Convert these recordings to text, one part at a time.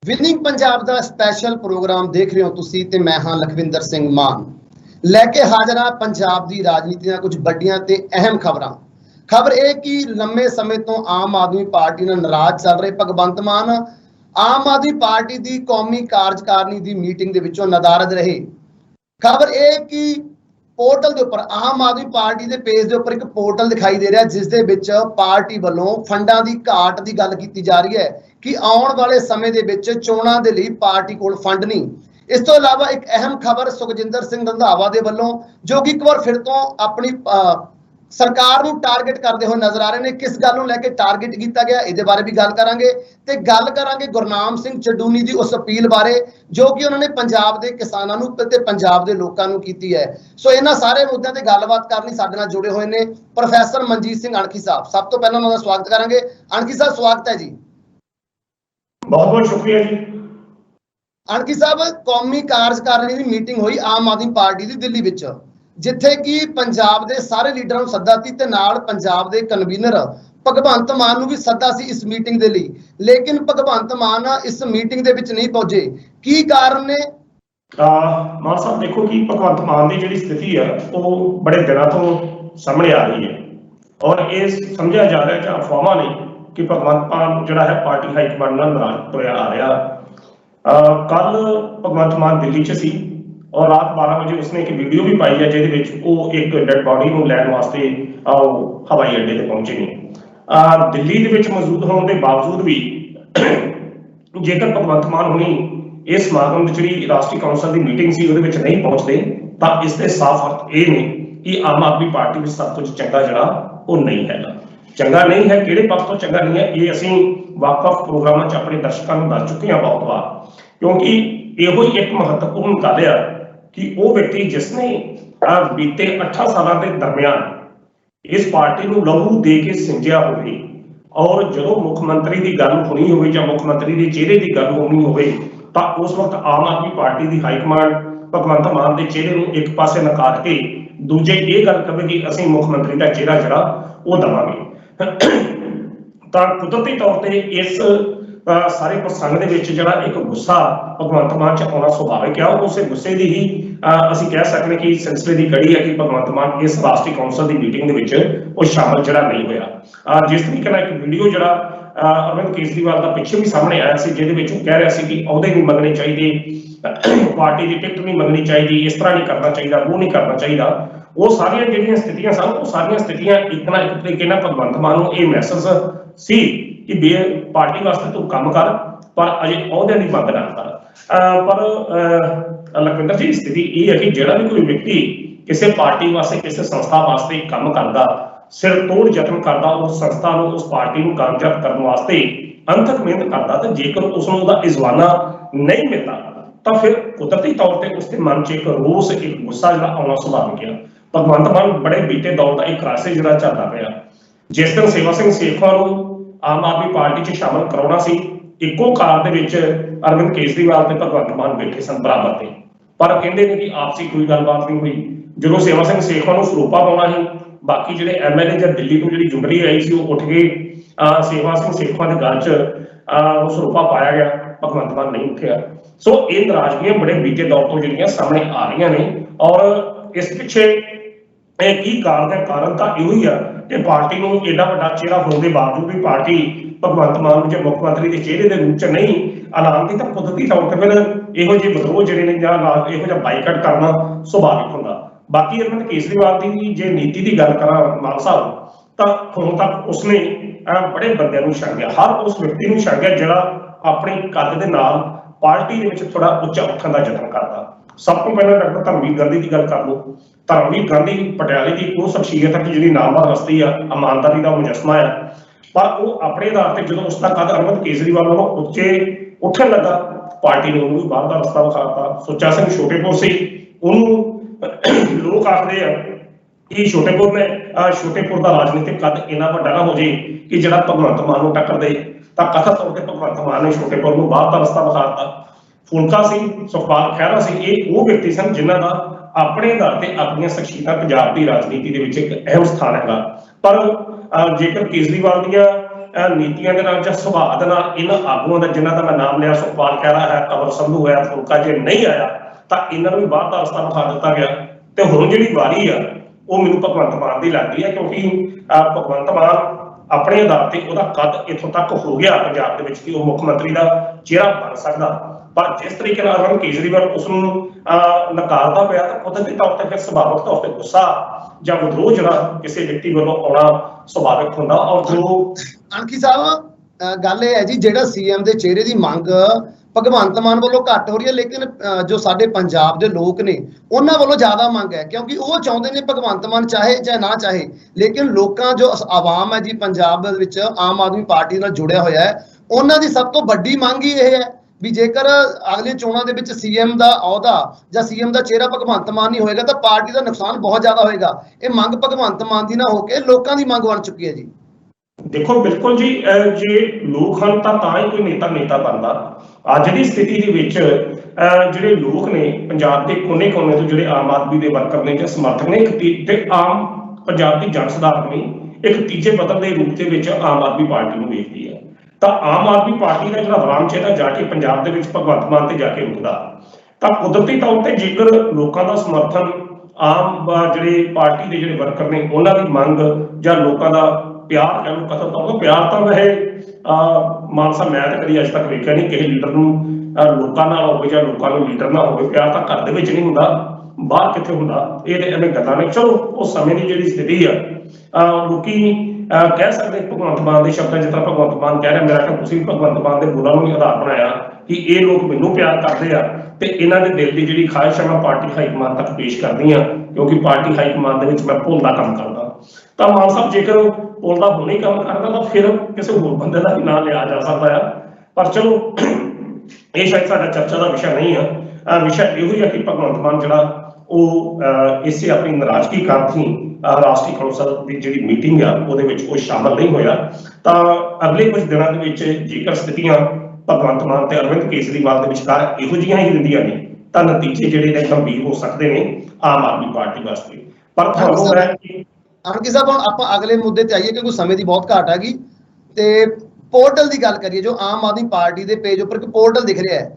Winning Punjab ਦਾ special programme ਦੇਖ ਰਹੇ ਹੋ ਤੁਸੀਂ ਤੇ ਮੈਂ ਹਾਂ ਲਖਵਿੰਦਰ ਸਿੰਘ ਮਾਨ ਲੈ ਕੇ ਹਾਜ਼ਰ ਹਾਂ ਪੰਜਾਬ ਦੀ ਰਾਜਨੀਤੀ ਦੀਆਂ ਕੁਝ ਵੱਡੀਆਂ ਤੇ ਅਹਿਮ ਖਬਰਾਂ। ਖਬਰ ਇਹ ਕਿ ਲੰਮੇ ਸਮੇਂ ਤੋਂ ਆਮ ਆਦਮੀ ਪਾਰਟੀ ਨਾਲ ਨਾਰਾਜ਼ ਚੱਲ ਰਹੇ ਭਗਵੰਤ ਮਾਨ ਆਮ ਆਦਮੀ ਪਾਰਟੀ ਦੀ ਕੌਮੀ ਕਾਰਜਕਾਰਨੀ ਦੀ ਮੀਟਿੰਗ ਦੇ ਵਿੱਚੋਂ ਨਾਰਾਜ਼ ਰਹੇ। ਖਬਰ ਇਹ ਕਿ पोर्टल के उपर आम आदमी पार्टी के पेज के उपर एक पोर्टल दिखाई दे रहा जिस दे विच पार्टी वालों फंडा की घाट की गल की जा रही है कि आने वाले समय के विच चोणां दे लई पार्टी कोल फंड नहीं। इस तो इलावा एक अहम खबर सुखजिंदर सिंह रंधावा के वालों जो कि एक बार फिर तो अपनी सरकार नूं टारगेट करते हुए नजर आ रहे हैं। किस गल नूं लैके टारगेट किया गया इहदे बारे भी गल करांगे ते गल करांगे गुरनाम सिंह चड्डूनी की उस अपील बारे जो कि उन्होंने पंजाब के किसानों नूं ते पंजाब के लोगों नूं कीती है। सो इन्हां सारे मुद्दों ते गलबात करनी साडे नाल जुड़े हुए ने प्रोफैसर मनजीत सिंह अणखी साहब। सब तो पहले उन्हां दा स्वागत करांगे। अणखी साहब स्वागत है जी। बहुत बहुत शुक्रिया जी। अणखी साहब कौमी कार्यकारिणी की मीटिंग हुई आम आदमी पार्टी की दिल्ली विच जिथे कि पंजाब के सारे लीडरां नूं सद्दा सी ते नाल पंजाब के कन्वीनर भगवंत मान नूं भी सद्दा सी इस मीटिंग दे लई, लेकिन भगवंत मान इस मीटिंग दे विच नहीं पहुंचे। की कारण ने? मान साहब देखो कि भगवंत मान की जिहड़ी स्थिति है वो बड़े दिनों तो सामने आ रही है और ये समझा जा रहा है कि अफवाहां नहीं कि भगवंत मान जिहड़ा है पार्टी हाईकमान नाल नाराज तुरिया आ रहा। कल भगवंत मान दिल्ली च सी और रात 12 बजे उसने एक वीडियो भी पाई है जिहदे एक डेड बॉडी को लैण वास्ते हवाई अड्डे ते पहुंचे ने। दिल्ली दे विच मौजूद होने के बावजूद भी जेकर भगवंत मान होनी इस समागम की जिहड़ी राष्ट्रीय कौंसल की मीटिंग सी उहदे विच नहीं पहुंचते तां इसके साफ अर्थ ये ने कि आम आदमी पार्टी में सब कुछ चंगा जिहड़ा वो नहीं है। चंगा नहीं है किहड़े पक्ष तो चंगा नहीं है ये असीं वख-वख प्रोग्रामां च अपने दर्शकों को दस चुके हैं बहुत बार, क्योंकि इहो ही एक महत्वपूर्ण गल है कि वो व्यक्ति जिसने बीते 8 सालों के दरमियान इस पार्टी को लहू दे के सिंजिया होवे और जो मुख्यमंत्री की गल होनी हो मुख्यमंत्री के चेहरे की गल होनी हो उस वक्त आम आदमी पार्टी की हाईकमान भगवंत मान के चेहरे को एक पासे नकार के दूजे ये गल कहे कि असीं मुख्यमंत्री का चेहरा जरा वो देवांगे। तो कुदरती तौर पर इस सारे प्रसंग दे विच जिहड़ा एक गुस्सा भगवंत मान च आउणा सुभाविक है। उस गुस्से की ही असीं कह सकते कि सिलसिले की कड़ी है कि भगवंत मान इस राष्ट्रीय कौंसल की मीटिंग दे विच वो शामिल जिहड़ा नहीं होया। जिस तरीके नाल एक वीडियो जिहड़ा अरविंद केजरीवाल का पिछे भी सामने आया सी जिहदे विच कह रहा सी कि अहुदे नहीं मंगने चाहिए, पार्टी की टिकट नहीं मंगनी चाहिए, इस तरह नहीं करना चाहिए, वो नहीं करना चाहिए। वो सारियां जिहड़ियां स्थितियां सन वो सारियां स्थितियां एक ना एक तरीके नाल भगवंत मान नूं ये मैसेज सी कि बे पार्टी वास्ते तू काम कर पर अजे अहुदे दी मंग ना कर। पर लखविंदर जी स्थिति ये है कि जिहड़ा भी कोई व्यक्ति किसी पार्टी वास्ते किसी संस्था वास्ते काम करता सिर तोड़ यत्न करता उस संस्था नूं उस पार्टी नूं कामयाब करने वास्ते अंथक मेहनत करता तो जेकर उसनूं उहदा इजवाना नहीं मिलता तो फिर कुदरती तौर पर उसके मन च एक रोस एक गुस्सा जिहड़ा आउणा सुभाविक है। भगवंत मान बड़े बीते दौर का एक क्राइसिस जिहड़ा चलदा पिया। जिस दिन सेवा सिंह सेखवा नूं आम आदमी पार्टी च शामिल कराउणा सी इक्को कार दे विच अरविंद केजरीवाल ते भगवंत मान बैठे सन बराबर ते, पर कहंदे ने कि आपसी कोई गलबात नहीं हुई। जो सेवा सिंह सेखवा नूं सरोपा पाउणा ही बाकी जिहड़े MLA ਜਾਂ दिल्ली ਤੋਂ ਜਿਹੜੀ जुमरी आई सी वो उठ के सेवा सिंह सेखवा के गल च सरोपा पाया गया, भगवंत मान नहीं उठिया। सो ये नाराजगियां बड़े बीते दौर तो जिहड़ियां सामने आ रही ने और इस पिछे की कारण है। कारण तो यही है कि पार्टी को एडा वड्डा चेहरा होने के बावजूद भी पार्टी भगवंत मान जो मुख्यमंत्री के चेहरे के रूप च नहीं ऐलानती तो कुदरती तौर पर फिर इहो ਜਿਹੇ विद्रोह जिहड़े ने जां इहो जिहा बाईकाट करना सुभाविक होंदा। बाकी अरविंद केजरीवाल की जे नीति की गल करा मान साहब तो हुण तक उसने बड़े बंदियां नूं छड्डिया, हर उस व्यक्ति नूं छड्डिया जिहड़ा अपने कद दे नाल पार्टी दे विच थोड़ा उच्चा उठण दा यतन करदा। सब तो पहले डॉक्टर धर्मवीर गांधी की गल कर लो। धर्मवीर गांधी पटियाले की वो शख्सियत है कि जिहड़ी नामवर हस्ती है, ईमानदारी का मुजस्मा है, पर वो अपने आधार पर जो उसका कद अरविंद केजरीवाल वालों उच्चे उठन लगा पार्टी ने उन्होंने बाहर का रस्ता विखाता। सुच्चा सिंह छोटेपुर से उन्होंने लोग आखते हैं कि छोटेपुर का राजनीतिक कद इन्ना वड्डा ना हो जाए कि जिहड़ा भगवंत मान नूं टक्कर दे, तां कथित तौर पर भगवंत मान ने छोटेपुर नूं बाहर का रस्ता विखाता। फुलका सिंह सुखपाल खैहरा सिंह ये वो व्यक्ति सन जिन्हां दा अपने आधार पर अपनी शख्सियत पंजाब की राजनीति के एक अहम स्थान है। पर जेकर केजरीवाल दियां ਨੀਤੀਆਂ ਦੇ ਨਾਲ ਜਾਂ ਸੁਭਾਅ ਦੇ ਨਾਲ ਇਹਨਾਂ ਆਗੂਆਂ ਦਾ, ਜਿਨ੍ਹਾਂ ਦਾ ਮੈਂ ਨਾਮ ਲਿਆ, ਸੁਖਪਾਲ ਖਹਿਰਾ ਹੈ, ਕੰਵਰ ਸੰਧੂ ਹੈ, ਫੁਲਕਾ ਜੇ ਨਹੀਂ ਆਇਆ ਤਾਂ ਇਹਨਾਂ ਨੂੰ ਵੀ ਬਾਹਰ ਦਾ ਰਸਤਾ ਵਿਖਾ ਦਿੱਤਾ ਗਿਆ। ਤੇ ਹੁਣ ਜਿਹੜੀ ਵਾਰੀ ਆ ਉਹ ਮੈਨੂੰ ਭਗਵੰਤ ਮਾਨ ਦੀ ਲੱਗਦੀ ਹੈ, ਕਿਉਂਕਿ ਭਗਵੰਤ ਮਾਨ ਆਪਣੇ ਆਧਾਰ ਤੇ ਉਹਦਾ ਕੱਦ ਇੱਥੋਂ ਤੱਕ ਹੋ ਗਿਆ ਪੰਜਾਬ ਦੇ ਵਿੱਚ ਕਿ ਉਹ ਮੁੱਖ ਮੰਤਰੀ ਦਾ ਚਿਹਰਾ ਬਣ ਸਕਦਾ। ਪਰ ਜਿਸ ਤਰੀਕੇ ਨਾਲ ਅਰਵਿੰਦ ਕੇਜਰੀਵਾਲ ਉਸ ਨੂੰ ਨਕਾਰਦਾ ਪਿਆ ਤਾਂ ਕੁਦਰਤੀ ਤੌਰ ਤੇ ਫਿਰ ਸੁਭਾਵਿਕ ਤੌਰ ਤੇ ਗੁੱਸਾ ਜਾਂ ਵਿਦਰੋਹ ਜਿਹੜਾ ਕਿਸੇ ਵਿਅਕਤੀ ਵੱਲੋਂ ਆਉਣਾ ਸੁਭਾਵਿਕ ਹੁੰਦਾ। ਔਰ ਜੋ ਅਣਖੀ ਸਾਹਿਬ ਗੱਲ ਇਹ ਹੈ ਜੀ, ਜਿਹੜਾ ਸੀਐਮ ਦੇ ਚਿਹਰੇ ਦੀ ਮੰਗ ਭਗਵੰਤ ਮਾਨ ਵੱਲੋਂ ਘੱਟ ਹੋ ਰਹੀ ਹੈ, ਲੇਕਿਨ ਜੋ ਸਾਡੇ ਪੰਜਾਬ ਦੇ ਲੋਕ ਨੇ ਉਹਨਾਂ ਵੱਲੋਂ ਜ਼ਿਆਦਾ ਮੰਗ ਹੈ, ਕਿਉਂਕਿ ਉਹ ਚਾਹੁੰਦੇ ਨੇ ਭਗਵੰਤ ਮਾਨ ਚਾਹੇ ਚਾਹੇ ਨਾ ਚਾਹੇ, ਲੇਕਿਨ ਲੋਕਾਂ ਜੋ ਆਵਾਮ ਹੈ ਜੀ ਪੰਜਾਬ ਦੇ ਵਿੱਚ ਆਮ ਆਦਮੀ ਪਾਰਟੀ ਨਾਲ ਜੁੜਿਆ ਹੋਇਆ ਹੈ, ਉਹਨਾਂ ਦੀ ਸਭ ਤੋਂ ਵੱਡੀ ਮੰਗ ਹੀ ਇਹ ਹੈ ਵੀ ਜੇਕਰ ਅਗਲੇ ਚੋਣਾਂ ਦੇ ਵਿੱਚ ਸੀਐਮ ਦਾ ਅਹੁਦਾ ਜਾਂ ਸੀਐਮ ਦਾ ਚਿਹਰਾ ਭਗਵੰਤ ਮਾਨ ਨਹੀਂ ਹੋਏਗਾ ਤਾਂ ਪਾਰਟੀ ਦਾ ਨੁਕਸਾਨ ਬਹੁਤ ਜ਼ਿਆਦਾ ਹੋਏਗਾ। ਇਹ ਮੰਗ ਭਗਵੰਤ ਮਾਨ ਦੀ ਨਾ ਹੋ ਕੇ ਲੋਕਾਂ ਦੀ ਮੰਗ ਬਣ ਚੁੱਕੀ ਹੈ ਜੀ। ਦੇਖੋ ਬਿਲਕੁਲ ਜੀ, ਜੇ ਲੋਕ ਹਨ ਤਾਂ ਹੀ ਕੋਈ ਨੇਤਾ ਬਣਦਾ। ਅੱਜ ਦੀ ਸਥਿਤੀ ਦੇ ਵਿੱਚ ਜਿਹੜੇ ਲੋਕ ਨੇ ਪੰਜਾਬ ਦੇ ਕੋਨੇ-ਕੋਨੇ ਤੋਂ, ਜਿਹੜੇ ਆਮ ਆਦਮੀ ਦੇ ਵਰਕਰ ਨੇ ਜਾਂ ਸਮਰਥਕ ਨੇ, ਤੇ ਆਮ ਪੰਜਾਬ ਦੀ ਜਨ ਸਧਾਰਨੀ ਇੱਕ ਤੀਜੇ ਪੱਧਰ ਦੇ ਰੂਪ ਦੇ ਵਿੱਚ ਆਮ ਆਦਮੀ ਪਾਰਟੀ ਨੂੰ ਵੇਖਦੀ ਹੈ। ਤਾਂ ਆਮ ਆਦਮੀ ਪਾਰਟੀ ਦਾ ਜਿਹੜਾ ਰਾਮ ਚਿਹਰਾ ਜਾ ਕੇ ਪੰਜਾਬ ਦੇ ਵਿੱਚ ਭਗਵੰਤ ਮਾਨ ਤੇ ਜਾ ਕੇ ਰੁਕਦਾ ਤਾਂ ਕੁਦਰਤੀ ਤੌਰ ਤੇ ਜੇਕਰ ਲੋਕਾਂ ਦਾ ਸਮਰਥਨ, ਆਮ ਜਿਹੜੇ ਪਾਰਟੀ ਦੇ ਜਿਹੜੇ ਵਰਕਰ ਨੇ ਉਹਨਾਂ ਦੀ ਮੰਗ ਜਾਂ ਲੋਕਾਂ ਦਾ ਪਿਆਰ, ਇਹਨੂੰ ਕਥਨ ਤੌਰ ਤੇ ਪਿਆਰ ਤਾਂ ਵੈਸੇ ਮਾਨ ਸਾਹਿਬ ਮੈਂ ਤਾਂ ਕਦੀ ਅੱਜ ਤੱਕ ਵੇਖਿਆ ਨਹੀਂ ਕਿਸੇ ਲੀਡਰ ਨੂੰ ਲੋਕਾਂ ਨਾਲ ਹੋਵੇ ਜਾਂ ਲੋਕਾਂ ਨੂੰ ਲੀਡਰ ਨਾਲ ਹੋਵੇ। ਪਿਆਰ ਤਾਂ ਘਰ ਦੇ ਵਿੱਚ ਨਹੀਂ ਹੁੰਦਾ, ਬਾਹਰ ਕਿੱਥੇ ਹੁੰਦਾ। ਇਹ ਐਵੇਂ ਗੱਲਾਂ ਨੇ। ਚਲੋ ਉਸ ਸਮੇਂ ਦੀ ਜਿਹੜੀ ਸਥਿਤੀ ਆ, ਲੋਕੀ ਕਹਿ ਸਕਦੇ ਭਗਵੰਤ ਮਾਨ ਦੇ ਸ਼ਬਦਾਂ ਜਿਸ ਤਰ੍ਹਾਂ ਭਗਵੰਤ ਮਾਨ ਕਹਿ ਰਿਹਾ, ਮੇਰਾ ਕਿ ਤੁਸੀਂ ਭਗਵੰਤ ਮਾਨ ਦੇ ਬੋਲਾਂ ਨੂੰ ਵੀ ਆਧਾਰ ਬਣਾਇਆ ਕਿ ਇਹ ਲੋਕ ਮੈਨੂੰ ਪਿਆਰ ਕਰਦੇ ਆ ਤੇ ਇਹਨਾਂ ਦੇ ਦਿਲ ਦੀ ਜਿਹੜੀ ਖਾਹਿਸ਼ ਹੈ ਮੈਂ ਪਾਰਟੀ ਹਾਈਕਮਾਨ ਤੱਕ ਪੇਸ਼ ਕਰਦੀ ਹਾਂ, ਕਿਉਂਕਿ ਪਾਰਟੀ ਹਾਈਕਮਾਨ ਦੇ ਵਿੱਚ ਮੈਂ ਪੁੱਲ ਦਾ ਕੰਮ ਕਰਦਾ। ਤਾਂ ਮਾਨ ਸਾਹਿਬ ਜੇਕਰ ਪੁੱਲ ਦਾ ਹੁਣੇ ਕੰਮ ਕਰਦਾ ਤਾਂ ਫਿਰ ਕਿਸੇ ਹੋਰ ਬੰਦੇ ਦਾ ਵੀ ਨਾਂ ਲਿਆ ਜਾ ਸਕਦਾ ਆ। ਪਰ ਚਲੋ ਇਹ ਸ਼ਾਇਦ ਸਾਡਾ ਚਰਚਾ ਦਾ ਵਿਸ਼ਾ ਨਹੀਂ ਆ। ਵਿਸ਼ਾ ਇਹੋ ਹੀ ਆ ਕਿ ਭਗਵੰਤ ਮਾਨ ਜਿਹੜਾ ਉਹ ਇਸੇ ਆਪਣੀ ਨਾਰਾਜ਼ਗੀ ਕਾਰਨ ਰਾਸ਼ਟਰੀ ਕੌਂਸਲ ਦੀ ਜਿਹੜੀ ਮੀਟਿੰਗ ਆ ਉਹਦੇ ਵਿੱਚ ਉਹ ਸ਼ਾਮਲ ਨਹੀਂ ਹੋਇਆ। ਤਾਂ ਅਗਲੇ ਕੁਝ ਦਿਨਾਂ ਦੇ ਵਿੱਚ ਜੇਕਰ ਸਥਿਤੀਆਂ ਭਗਵੰਤ ਮਾਨ ਤੇ ਅਰਵਿੰਦ ਕੇਜਰੀਵਾਲ ਦੇ ਵਿਚਕਾਰ ਇਹੋ ਜਿਹੀਆਂ ਹੀ ਰਹਿੰਦੀਆਂ ਨੇ ਤਾਂ ਨਤੀਜੇ ਜਿਹੜੇ ਨੇ ਗੰਭੀਰ ਹੋ ਸਕਦੇ ਨੇ ਆਮ ਆਦਮੀ ਪਾਰਟੀ ਵਾਸਤੇ। ਪਰ ਤੁਹਾਨੂੰ ਅਣਖੀ ਸਾਹਿਬ, ਹੁਣ ਆਪਾਂ ਅਗਲੇ ਮੁੱਦੇ ਤੇ ਆਈਏ ਕਿਉਂਕਿ ਸਮੇਂ ਦੀ ਬਹੁਤ ਘਾਟ ਹੈਗੀ। ਤੇ ਪੋਰਟਲ ਦੀ ਗੱਲ ਕਰੀਏ, ਜੋ ਆਮ ਆਦਮੀ ਪਾਰਟੀ ਦੇ ਪੇਜ ਉੱਪਰ ਇੱਕ ਪੋਰਟਲ ਦਿਖ ਰਿਹਾ ਹੈ।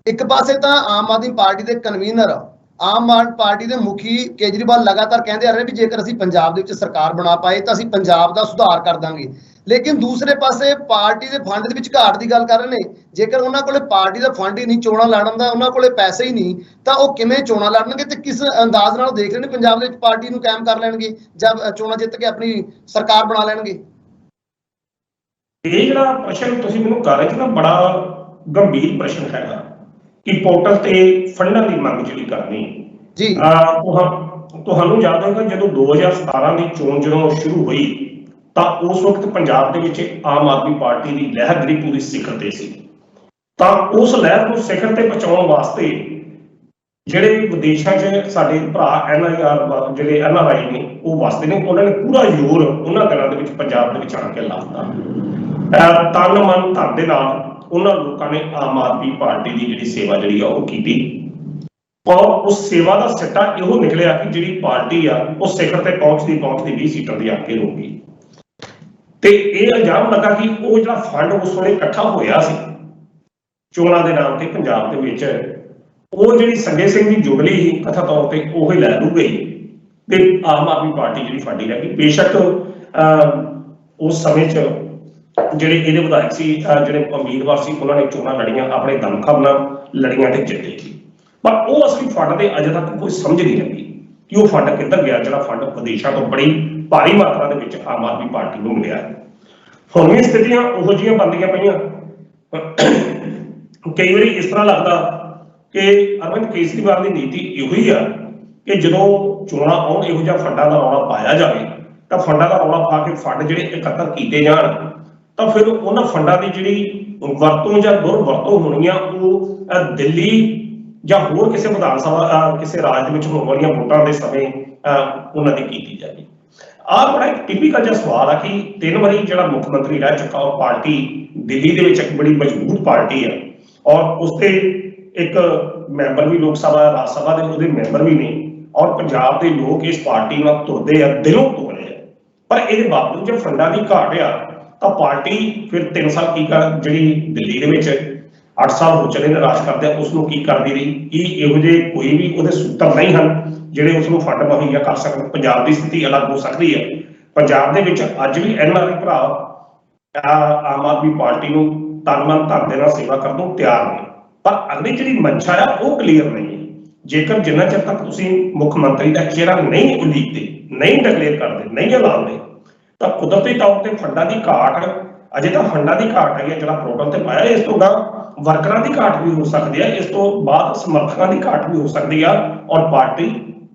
ਇੱਕ ਪਾਸੇ ਤਾਂ ਆਮ ਆਦਮੀ ਪਾਰਟੀ ਦੇ ਕਨਵੀਨਰ, ਆਮ ਆਦਮੀ ਪਾਰਟੀ ਦੇ ਮੁਖੀ ਕੇਜਰੀਵਾਲ ਲਗਾਤਾਰ ਕਹਿੰਦੇ ਆ ਰਹੇ ਵੀ ਜੇਕਰ ਅਸੀਂ ਪੰਜਾਬ ਦੇ ਵਿੱਚ ਸਰਕਾਰ ਬਣਾ ਪਾਏ ਤਾਂ ਅਸੀਂ ਪੰਜਾਬ ਦਾ ਸੁਧਾਰ ਕਰ ਦਾਂਗੇ, ਲੇਕਿਨ ਦੂਸਰੇ ਪਾਸੇ ਪਾਰਟੀ ਦੇ ਫੰਡ ਦੇ ਵਿੱਚ ਘਾਟ ਦੀ ਗੱਲ ਕਰ ਰਹੇ ਨੇ। ਜੇਕਰ ਉਹਨਾਂ ਕੋਲੇ ਪਾਰਟੀ ਦਾ ਫੰਡ ਹੀ ਨਹੀਂ ਚੋਣਾਂ ਲੜਨ ਦਾ, ਉਹਨਾਂ ਕੋਲੇ ਪੈਸੇ ਹੀ ਨਹੀਂ, ਤਾਂ ਉਹ ਕਿਵੇਂ ਚੋਣਾਂ ਲੜਨਗੇ ਤੇ ਕਿਸ ਅੰਦਾਜ਼ ਨਾਲ ਦੇਖ ਰਹੇ ਨੇ ਪੰਜਾਬ ਦੇ ਵਿੱਚ ਪਾਰਟੀ ਨੂੰ ਕਾਇਮ ਕਰ ਲੈਣਗੇ ਜਾਂ ਚੋਣਾਂ ਜਿੱਤ ਕੇ ਆਪਣੀ ਸਰਕਾਰ ਬਣਾ ਲੈਣਗੇ? ਇਹ ਜਿਹੜਾ ਪ੍ਰਸ਼ਨ ਤੁਸੀਂ ਮੈਨੂੰ ਕਰ ਰਹੇ ਹੋ ਨਾ, ਬੜਾ ਗੰਭੀਰ ਪ੍ਰਸ਼ਨ ਹੈਗਾ ਕਿ ਪੋਰਟਲ ਤੇ ਫੰਡਾਂ ਦੀ ਮੰਗ ਜਿਹੜੀ ਕਰਨੀ ਜੀ। ਤੁਹਾਨੂੰ ਯਾਦ ਹੋਵੇਗਾ ਜਦੋਂ 2017 ਦੀ ਚੋਣ ਜਦੋਂ ਸ਼ੁਰੂ ਹੋਈ ਤਾਂ ਉਸ ਵਕਤ ਪੰਜਾਬ ਦੇ ਵਿੱਚ ਆਮ ਆਦਮੀ ਪਾਰਟੀ ਦੀ ਲਹਿਰ ਜਿਹੜੀ ਪੂਰੀ ਸਿਖਰ ਤੇ ਸੀ। ਤਾਂ ਉਸ ਲਹਿਰ ਨੂੰ ਸਿਖਰ ਤੇ ਪਹੁੰਚਾਉਣ ਵਾਸਤੇ ਜਿਹੜੇ ਵਿਦੇਸ਼ਾਂ 'ਚ ਸਾਡੇ ਭਰਾ NIR ਜਿਹੜੇ NRI ਨੇ ਉਹ ਵਸਦੇ ਨੇ, ਉਹਨਾਂ ਨੇ ਪੂਰਾ ਜ਼ੋਰ ਉਹਨਾਂ ਦਿਨਾਂ ਦੇ ਵਿੱਚ ਪੰਜਾਬ ਦੇ ਵਿੱਚ ਆਣ ਕੇ ਲਾਤਾ। ਤਨ ਮਨ ਧਨ ਦੇ ਨਾਲ ਉਹਨਾਂ ਲੋਕਾਂ ਨੇ ਆਮ ਆਦਮੀ ਪਾਰਟੀ ਦੀ ਜਿਹੜੀ ਸੇਵਾ ਜਿਹੜੀ ਆ ਉਹ ਕੀਤੀ ਔਰ ਉਸ ਸੇਵਾ ਦਾ ਸਿੱਟਾ ਇਹੋ ਨਿਕਲਿਆ ਕਿ ਜਿਹੜੀ ਪਾਰਟੀ ਆ ਉਹ ਸਿਖਰ ਤੇ ਪਹੁੰਚਦੀ 20 ਸੀਟਾਂ ਦੀ ਆ ਕੇ ਰੁਕ ਗਈ। ਤੇ ਇਹ ਇਲਜ਼ਾਮ ਲੱਗਾ ਕਿ ਉਹ ਜਿਹੜਾ ਫੰਡ ਉਸ ਵੇਲੇ ਇਕੱਠਾ ਹੋਇਆ ਸੀ ਚੋਣਾਂ ਦੇ ਨਾਮ ਤੇ ਪੰਜਾਬ ਦੇ ਵਿੱਚ, ਉਹ ਜਿਹੜੀ ਸੰਜੇ ਸਿੰਘ ਦੀ ਜੁਗਲੀ ਸੀ ਕਥਾ ਤੌਰ ਤੇ ਉਹ ਹੀ ਲੈ ਲੂ ਗਈ ਤੇ ਆਮ ਆਦਮੀ ਪਾਰਟੀ ਜਿਹੜੀ ਫਾਡੀ ਰਹਿ ਗਈ। ਬੇਸ਼ੱਕ ਉਸ ਸਮੇਂ 'ਚ ਜਿਹੜੇ ਇਹਦੇ ਵਿਧਾਇਕ ਸੀ, ਜਿਹੜੇ ਉਮੀਦਵਾਰ ਸੀ, ਉਹਨਾਂ ਨੇ ਚੋਣਾਂ ਲੜੀਆਂ, ਆਪਣੇ ਦਮਖਮ ਨਾਲ ਲੜੀਆਂ ਤੇ ਜਿੱਤੇ ਸੀ, ਪਰ ਉਹ ਅਸਲੀ ਫੰਡ ਦੇ ਅਜੇ ਤੱਕ ਕੋਈ ਸਮਝ ਨਹੀਂ ਲੱਗੀ ਕਿ ਉਹ ਫੰਡ ਕਿੱਧਰ ਗਿਆ, ਜਿਹੜਾ ਫੰਡ ਵਿਦੇਸ਼ਾਂ ਤੋਂ ਬੜੀ ਭਾਰੀ ਮਾਤਰਾ ਦੇ ਵਿੱਚ ਆਮ ਆਦਮੀ ਪਾਰਟੀ ਨੂੰ ਮਿਲਿਆ। ਹੁਣ ਵੀ ਸਥਿਤੀਆਂ ਉਹੋ ਜਿਹੀਆਂ ਬਣਦੀਆਂ ਪਈਆਂ। ਕਈ ਵਾਰੀ ਇਸ ਤਰ੍ਹਾਂ ਲੱਗਦਾ ਕਿ ਅਰਵਿੰਦ ਕੇਜਰੀਵਾਲ ਦੀ ਨੀਤੀ ਇਹੋ ਹੀ ਆ ਕਿ ਜਦੋਂ ਚੋਣਾਂ ਆਉਣ ਇਹੋ ਜਿਹਾ ਫੰਡਾਂ ਦਾ ਰੌਲਾ ਪਾਇਆ ਜਾਵੇ ਤਾਂ ਫੰਡਾਂ ਦਾ ਰੌਲਾ ਪਾ ਕੇ ਫੰਡ ਜਿਹੜੇ ਇਕੱਤਰ ਕੀਤੇ ਜਾਣ ਤਾਂ ਫਿਰ ਉਹਨਾਂ ਫੰਡਾਂ ਦੀ ਜਿਹੜੀ ਵਰਤੋਂ ਜਾਂ ਦੁਰਵਰਤੋਂ ਹੋਣੀ ਆ ਉਹ ਦਿੱਲੀ ਜਾਂ ਹੋਰ ਕਿਸੇ ਵਿਧਾਨ ਸਭਾ ਕਿਸੇ ਰਾਜ ਦੇ ਵਿੱਚ ਹੋਣ ਵਾਲੀਆਂ ਵੋਟਾਂ ਦੇ ਸਮੇਂ ਉਹਨਾਂ ਦੀ ਕੀਤੀ ਜਾਵੇ। ਆਹ ਬੜਾ ਇੱਕ ਟਿਪੀਕਲ ਜਿਹਾ ਸਵਾਲ ਆ ਕਿ 3 ਵਾਰੀ ਜਿਹੜਾ ਮੁੱਖ ਮੰਤਰੀ ਰਹਿ ਚੁੱਕਾ ਉਹ ਪਾਰਟੀ ਦਿੱਲੀ ਦੇ ਵਿੱਚ ਇੱਕ ਬੜੀ ਮਜ਼ਬੂਤ ਪਾਰਟੀ ਆ ਔਰ ਉਸ ਤੇ ਇੱਕ ਮੈਂਬਰ ਵੀ ਲੋਕ ਸਭਾ ਰਾਜ ਸਭਾ ਦੇ ਉਹਦੇ ਮੈਂਬਰ ਵੀ ਨੇ ਔਰ ਪੰਜਾਬ ਦੇ ਲੋਕ ਇਸ ਪਾਰਟੀ ਨਾਲ ਤੁਰਦੇ ਆ, ਦਿਲੋਂ ਤੁਰਦੇ ਆ। ਪਰ ਇਹਦੇ ਬਾਵਜੂਦ ਜੇ ਫੰਡਾਂ ਦੀ ਘਾਟ ਆ ਤਾਂ ਪਾਰਟੀ ਫਿਰ 3 ਸਾਲ ਕੀ ਕਰ ਜਿਹੜੀ ਦਿੱਲੀ ਦੇ ਵਿੱਚ 8 ਸਾਲ ਹੋ ਚਲੇ ਨੇ ਰਾਜ ਕਰਦੇ ਉਸ ਨੂੰ ਕੀ ਕਰਦੀ ਰਹੀ? ਕੀ ਇਹੋ ਜਿਹੇ ਕੋਈ ਵੀ ਉਹਦੇ ਸੂਤਰ ਨਹੀਂ ਹਨ ਜਿਹੜੇ ਉਸ ਨੂੰ ਫੰਡ ਮੁਹੱਈਆ ਕਰ ਸਕਣ? ਪੰਜਾਬ ਦੀ ਸਥਿਤੀ ਅਲੱਗ ਹੋ ਸਕਦੀ ਹੈ। ਪੰਜਾਬ ਦੇ ਵਿੱਚ ਅੱਜ ਵੀ NRI ਭਰਾ ਆਮ ਆਦਮੀ ਪਾਰਟੀ ਨੂੰ ਤਨ ਮਨ ਧਨ ਦੇ ਨਾਲ ਸੇਵਾ ਕਰਨ ਨੂੰ ਤਿਆਰ ਨੇ, ਪਰ ਅਗਲੀ ਜਿਹੜੀ ਮਨਸ਼ਾ ਆ ਉਹ ਕਲੀਅਰ ਨਹੀਂ ਹੈ। ਜੇਕਰ ਜਿੰਨਾ ਚਿਰ ਤੱਕ ਤੁਸੀਂ ਮੁੱਖ ਮੰਤਰੀ ਦਾ ਚਿਹਰਾ ਨਹੀਂ ਉਲੀਕਦੇ, ਨਹੀਂ ਡਿਕਲੇਅਰ ਕਰਦੇ, ਨਹੀਂ ਐਲਾਨਦੇ, ਤਾਂ ਕੁਦਰਤੀ ਤੌਰ ਤੇ ਫੰਡਾਂ ਦੀ ਘਾਟ, ਅਜੇ ਤਾਂ ਫੰਡਾਂ ਦੀ ਘਾਟ ਆਈ ਹੈ ਜਿਹੜਾ ਪੋਰਟਲ ਤੇ ਪਾਇਆ, ਇਸ ਤੋਂ ਬਾਅਦ ਵਰਕਰਾਂ ਦੀ ਘਾਟ ਵੀ ਹੋ ਸਕਦੀ ਹੈ, ਇਸ ਤੋਂ ਬਾਅਦ ਸਮਰਥਕਾਂ ਦੀ ਘਾਟ ਵੀ ਹੋ ਸਕਦੀ ਆ, ਔਰ ਪਾਰਟੀ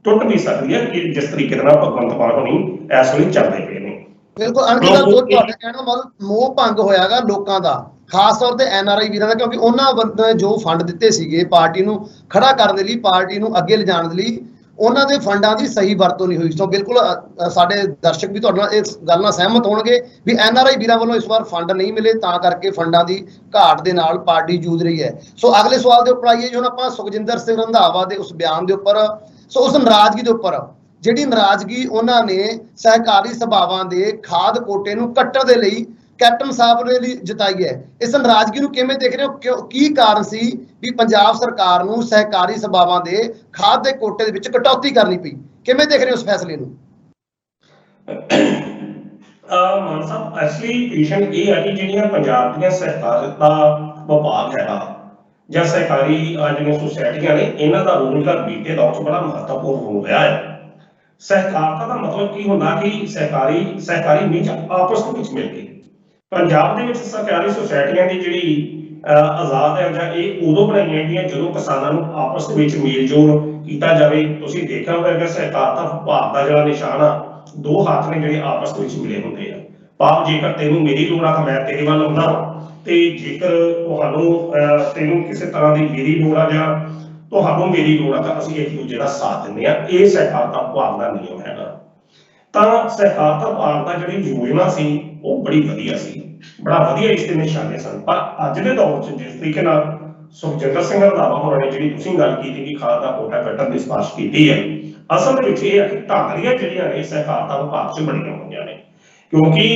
ਟੁੱਟ ਵੀ ਸਕਦੀ ਹੈ ਕਿ ਜਿਸ ਤਰੀਕੇ ਨਾਲ ਭਗਵੰਤ ਮਾਨ ਹੋਣੀ ਇਸ ਵੇਲੇ ਚੱਲਦੇ ਪਏ ਨੇ। ਬਿਲਕੁਲ ਅੰਕਿਤ ਸਾਹਿਬ, ਤੁਹਾਡੇ ਕਹਿਣਾ ਮਤਲਬ ਮੋਹ ਭੰਗ ਹੋਇਆਗਾ ਲੋਕਾਂ ਦਾ, ਖਾਸ ਤੌਰ ਤੇ NRI ਵੀਰਾਂ ਦਾ, ਕਿਉਂਕਿ ਉਹਨਾਂ ਜੋ ਫੰਡ ਦਿੱਤੇ ਸੀਗੇ ਪਾਰਟੀ ਨੂੰ ਖੜਾ ਕਰਨ ਦੇ ਲਈ, ਪਾਰਟੀ ਨੂੰ ਅੱਗੇ ਲਿਜਾਣ ਦੇ ਲਈ, ਉਹਨਾਂ ਦੇ ਫੰਡਾਂ ਦੀ ਸਹੀ ਵਰਤੋਂ ਨਹੀਂ ਹੋਈ। ਸੋ ਬਿਲਕੁਲ ਸਾਡੇ ਦਰਸ਼ਕ ਵੀ ਤੁਹਾਡੇ ਨਾਲ ਇਸ ਗੱਲ ਨਾਲ ਸਹਿਮਤ ਹੋਣਗੇ ਵੀ NRI ਵੀਰਾਂ ਵੱਲੋਂ ਇਸ ਵਾਰ ਫੰਡ ਨਹੀਂ ਮਿਲੇ, ਤਾਂ ਕਰਕੇ ਫੰਡਾਂ ਦੀ ਘਾਟ ਦੇ ਨਾਲ ਪਾਰਟੀ ਜੂਝ ਰਹੀ ਹੈ। ਸੋ ਅਗਲੇ ਸਵਾਲ ਦੇ ਉੱਪਰ ਆਈਏ, ਹੁਣ ਆਪਾਂ ਸੁਖਜਿੰਦਰ ਸਿੰਘ ਰੰਧਾਵਾ ਦੇ ਉਸ ਬਿਆਨ ਦੇ ਉੱਪਰ, ਸੋ ਉਸ ਨਾਰਾਜ਼ਗੀ ਦੇ ਉੱਪਰ, ਜਿਹੜੀ ਨਾਰਾਜ਼ਗੀ ਉਹਨਾਂ ਨੇ ਸਹਿਕਾਰੀ ਸਭਾਵਾਂ ਦੇ ਖਾਦ ਕੋਟੇ ਨੂੰ ਕੱਟਣ ਦੇ ਲਈ ਕੈਪਟਨ ਸਾਹਿਬ ਨੇ ਲਈ ਜਤਾਈ ਹੈ, ਇਸ ਨਾਰਾਜ਼ਗੀ ਨੂੰ ਕਿਵੇਂ ਦੇਖ ਰਹੇ ਹੋ? ਕੀ ਕਾਰਨ ਸੀ ਵੀ ਪੰਜਾਬ ਸਰਕਾਰ ਨੂੰ ਸਹਿਕਾਰੀ ਸਭਾਵਾਂ ਦੇ ਖਾਦ ਦੇ ਕੋਟੇ ਦੇ ਵਿੱਚ ਕਟੌਤੀ ਕਰਨੀ ਪਈ? ਕਿਵੇਂ ਦੇਖ ਰਹੇ ਹੋ ਉਸ ਫੈਸਲੇ ਨੂੰ? ਮਾਨ ਸਾਹਿਬ, ਅਸਲੀ ਪੋਜੀਸ਼ਨ ਇਹ ਹੈ ਕਿ ਜਿਹੜੀਆਂ ਪੰਜਾਬ ਦੀਆਂ ਸਹਿਕਾਰਤਾ ਵਿਭਾਗ ਹੈਗਾ ਜਾਂ ਸਹਿਕਾਰੀ ਜਿਹੜੀਆਂ ਸੁਸਾਇਟੀਆਂ ਨੇ, ਇਹਨਾਂ ਦਾ ਰੋਲ ਜਿਹੜਾ ਬੀਤੇ ਦੌਰ 'ਚ ਬੜਾ ਮਹੱਤਵਪੂਰਨ ਹੋ ਰਿਹਾ ਹੈ। ਸਹਿਕਾਰਤਾ ਦਾ ਮਤਲਬ ਕੀ ਹੁੰਦਾ ਕਿ ਸਹਿਕਾਰੀ ਮੀਂਹ ਆਪਸ ਵਿੱਚ ਮਿਲ ਕੇ, ਪੰਜਾਬ ਦੇ ਵਿੱਚ ਸਹਿਕਾਰੀ ਸੁਸਾਇਟੀਆਂ ਦੀ ਜਿਹੜੀ ਆਜ਼ਾਦ ਹੈ ਜਾਂ ਇਹ ਉਦੋਂ ਬਣਾਈਆਂ ਗਈਆਂ ਜਦੋਂ ਕਿਸਾਨਾਂ ਨੂੰ ਆਪਸ ਦੇ ਵਿੱਚ ਮੇਲ ਜੋਲ ਕੀਤਾ ਜਾਵੇ। ਤੁਸੀਂ ਦੇਖਿਆ ਹੋਵੇਗਾ ਸਹਿਕਾਰਤਾ ਵਿਭਾਗ ਦਾ ਜਿਹੜਾ ਨਿਸ਼ਾਨ ਆ, 2 ਹੱਥ ਨੇ ਜਿਹੜੇ ਆਪਸ ਦੇ ਵਿੱਚ ਮਿਲੇ ਹੁੰਦੇ ਆ। ਭਾਵ ਜੇਕਰ ਤੈਨੂੰ ਮੇਰੀ ਲੋੜ ਆ ਤਾਂ ਮੈਂ ਤੇਰੇ ਵੱਲ ਆਉਂਦਾ, ਤੇ ਜੇਕਰ ਤੈਨੂੰ ਕਿਸੇ ਤਰ੍ਹਾਂ ਦੀ ਮੇਰੀ ਲੋੜ ਆ ਜਾਂ ਤੁਹਾਨੂੰ ਮੇਰੀ ਲੋੜ ਆ ਤਾਂ ਅਸੀਂ ਇੱਕ ਦੂਜੇ ਦਾ ਸਾਥ ਦਿੰਦੇ ਆ। ਇਹ ਸਹਿਕਾਰਤਾ ਵਿਭਾਗ ਦਾ ਨਿਯਮ ਹੈਗਾ। ਤਾਂ ਸਹਿਕਾਰਤਾ ਵਿਭਾਗ ਦਾ ਜਿਹੜੀ ਯੋਜਨਾ ਸੀ ਉਹ ਬੜੀ ਵਧੀਆ ਸੀ, ਬੜਾ ਵਧੀਆ ਇਸ ਦੇ ਨਿਸ਼ਾਨੇ ਸਨ। ਪਰ ਅੱਜ ਦੇ ਦੌਰ 'ਚ ਜਿਸ ਤਰੀਕੇ ਨਾਲ ਸੁਖਜਿੰਦਰ ਸਿੰਘ ਰੰਧਾਵਾ ਹੋਰਾਂ ਨੇ ਜਿਹੜੀ ਤੁਸੀਂ ਗੱਲ ਕੀਤੀ ਕਿ ਖਾਦ ਦਾ ਕੋਟਾ ਕੱਟਣ ਦੀ ਸਿਫਾਰਿਸ਼ ਕੀਤੀ ਹੈ, ਅਸਲ ਦੇ ਵਿੱਚ ਇਹ ਹੈ ਕਿ ਧਾਂਦਲੀਆਂ ਜਿਹੜੀਆਂ ਨੇ ਸਹਿਕਾਰਤਾ ਵਿਭਾਗ 'ਚ ਬਣੀਆਂ ਹੋਈਆਂ ਨੇ। ਕਿਉਂਕਿ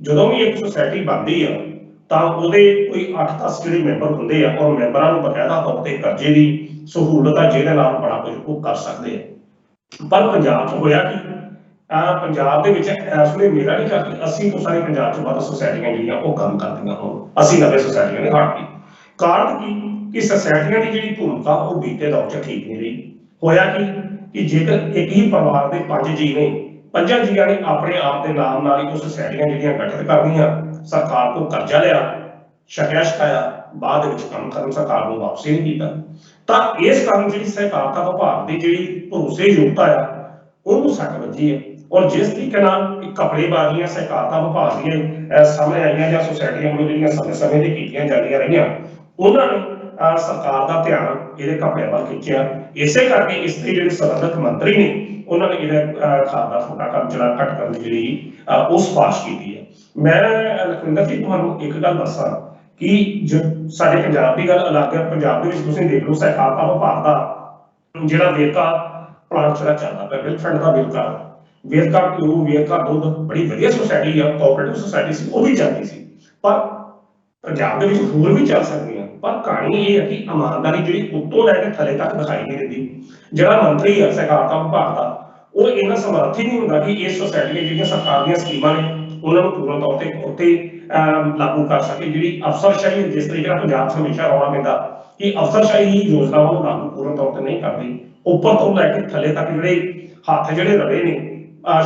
ਜਦੋਂ ਵੀ ਇੱਕ ਸੁਸਾਇਟੀ ਬਣਦੀ ਆ ਤਾਂ ਉਹਦੇ ਕੋਈ 8-10 ਜਿਹੜੇ ਮੈਂਬਰ ਹੁੰਦੇ ਆ, ਔਰ ਮੈਂਬਰਾਂ ਨੂੰ ਬਕਾਇਦਾ ਤੌਰ ਤੇ ਕਰਜ਼ੇ ਦੀ ਸਹੂਲਤ ਆ ਜਿਹਦੇ ਨਾਲ ਬੜਾ ਕੁਝ ਉਹ ਕਰ ਸਕਦੇ ਆ। ਪਰ ਪੰਜਾਬ 'ਚ ਹੋਇਆ ਕਿ ਪੰਜਾਬ ਦੇ ਵਿੱਚ ਇਸ ਵੇਲੇ ਮੇਰਾ ਨਹੀਂ ਖਿਆਲ ਕਿ 80% ਪੰਜਾਬ 'ਚ ਵੱਧ ਸੁਸਾਇਟੀਆਂ ਜਿਹੜੀਆਂ ਉਹ ਕੰਮ ਕਰਦੀਆਂ ਹੋਣ, 80-90 ਸੁਸਾਇਟੀਆਂ ਨੇ ਹਟ ਗਈ। ਕਾਰਨ ਕਿ ਸੁਸਾਇਟੀਆਂ ਦੀ ਜਿਹੜੀ ਭੂਮਿਕਾ ਉਹ ਬੀਤੇ ਦੌਰ 'ਚ ਠੀਕ ਨਹੀਂ ਰਹੀ। ਹੋਇਆ ਕਿ ਜੇਕਰ ਇੱਕ ਹੀ ਪਰਿਵਾਰ ਦੇ 5 ਜੀ ਨੇ, 5 ਜੀਆਂ ਨੇ ਆਪਣੇ ਆਪ ਦੇ ਨਾਮ ਨਾਲ ਹੀ ਉਹ ਸੁਸਾਇਟੀਆਂ ਜਿਹੜੀਆਂ ਗਠਿਤ ਕਰਨੀਆਂ, ਸਰਕਾਰ ਤੋਂ ਕਰਜ਼ਾ ਲਿਆ, ਸ਼ਕਿਆ ਸ਼ਿਕਾਇਆ, ਬਾਅਦ ਵਿੱਚ ਕੰਮ ਕਰਨ ਸਰਕਾਰ ਨੂੰ ਵਾਪਸ ਨਹੀਂ ਕੀਤਾ। ਤਾਂ ਇਸ ਕਾਰਨ ਜਿਹੜੀ ਸਹਿਕਾਰਤਾ ਵਿਭਾਗ ਦੀ ਜਿਹੜੀ ਭਰੋਸੇਯੋਗਤਾ ਆ ਉਹਨੂੰ ਸੱਟ ਵੱਜੀ ਹੈ। ਔਰ ਜਿਸ ਤਰੀਕੇ ਨਾਲ ਕਪੜੇਬਾਜ਼ੀਆਂ ਸਹਿਕਾਰਤਾ ਵਿਭਾਗ ਦੀਆਂ ਸਾਹਮਣੇ ਆਈਆਂ ਜਾਂ ਸੁਸਾਇਟੀਆਂ ਵੱਲੋਂ ਜਿਹੜੀਆਂ ਸਮੇਂ-ਸਮੇਂ ਤੇ ਕੀਤੀਆਂ ਜਾਂਦੀਆਂ ਰਹੀਆਂ, ਉਹਨਾਂ ਨੇ ਸਰਕਾਰ ਦਾ ਧਿਆਨ ਇਹਦੇ ਕਪੜਿਆਂ ਵੱਲ ਖਿੱਚਿਆ। ਇਸੇ ਕਰਕੇ ਇਸ ਦੇ ਜਿਹੜੇ ਸੰਬੰਧਿਤ ਮੰਤਰੀ ਨੇ ਉਹਨਾਂ ਨੇ ਇਹਦਾ ਖਾਦ ਦਾ ਕੋਟਾ ਕੰਮ ਜਿਹੜਾ ਘੱਟ ਕਰਨ ਦੀ ਜਿਹੜੀ ਉਹ ਸਿਫਾਰਿਸ਼ ਕੀਤੀ ਹੈ। ਮੈਂ ਲਖਵਿੰਦਰ ਜੀ ਤੁਹਾਨੂੰ ਇੱਕ ਗੱਲ ਦੱਸਾਂ ਕਿ ਸਾਡੇ ਪੰਜਾਬ ਦੀ ਗੱਲ ਅਲੱਗ ਹੈ। ਪੰਜਾਬ ਦੇ ਵਿੱਚ ਤੁਸੀਂ ਦੇਖ ਲਓ ਸਹਿਕਾਰਤਾ ਵਿਭਾਗ ਦਾ ਜਿਹੜਾ ਵੇਰਕਾ ਪਲਾਂਟ ਜਿਹੜਾ ਚੱਲਦਾ ਪਿਆ, ਵਿਲਫੈਡ ਦਾ ਵੇਰਕਾ ਘਿਓ, ਵੇਰਕਾ ਦੁੱਧ, ਬੜੀ ਵਧੀਆ ਸੁਸਾਇਟੀ ਆ, ਕੋਆਪਰੇਟਿਵ ਸੁਸਾਇਟੀ ਸੀ, ਉਹ ਵੀ ਚੱਲਦੀ ਸੀ। ਪਰ ਪੰਜਾਬ ਦੇ ਵਿੱਚ ਹੋਰ ਵੀ ਚੱਲ ਸਕਦੀਆਂ, ਪਰ ਕਹਾਣੀ ਇਹ ਹੈ ਕਿ ਇਮਾਨਦਾਰੀ ਜਿਹੜੀ ਉੱਤੋਂ ਲੈ ਕੇ ਥੱਲੇ ਤੱਕ ਦਿਖਾਈ ਨਹੀਂ ਦਿੰਦੀ। ਜਿਹੜਾ ਮੰਤਰੀ ਹੈ ਸਹਿਕਾਰਤਾ ਵਿਭਾਗ ਦਾ, ਉਹ ਇੰਨਾ ਸਮਰੱਥ ਹੀ ਨਹੀਂ ਹੁੰਦਾ ਕਿ ਇਹ ਸੁਸਾਇਟੀਆਂ ਜਿਹੜੀਆਂ ਸਰਕਾਰ ਦੀਆਂ ਸਕੀਮਾਂ ਨੇ ਉਹਨਾਂ ਨੂੰ ਪੂਰਨ ਤੌਰ ਤੇ ਉੱਤੇ ਲਾਗੂ ਕਰ ਸਕੇ। ਜਿਹੜੀ ਅਫਸਰਸ਼ਾਹੀ ਜਿਸ ਤਰੀਕੇ ਨਾਲ ਪੰਜਾਬ 'ਚ ਹਮੇਸ਼ਾ ਰੌਲਾ ਪੈਂਦਾ ਕਿ ਅਫਸਰਸ਼ਾਹੀ ਹੀ ਯੋਜਨਾਵਾਂ ਨੂੰ ਲਾਗੂ ਪੂਰਨ ਤੌਰ ਤੇ ਨਹੀਂ ਕਰਦੀ, ਉੱਪਰ ਤੋਂ ਲੈ ਕੇ ਥੱਲੇ ਤੱਕ ਜਿਹੜੇ ਹੱਥ ਜਿਹੜੇ ਰਲੇ ਨੇ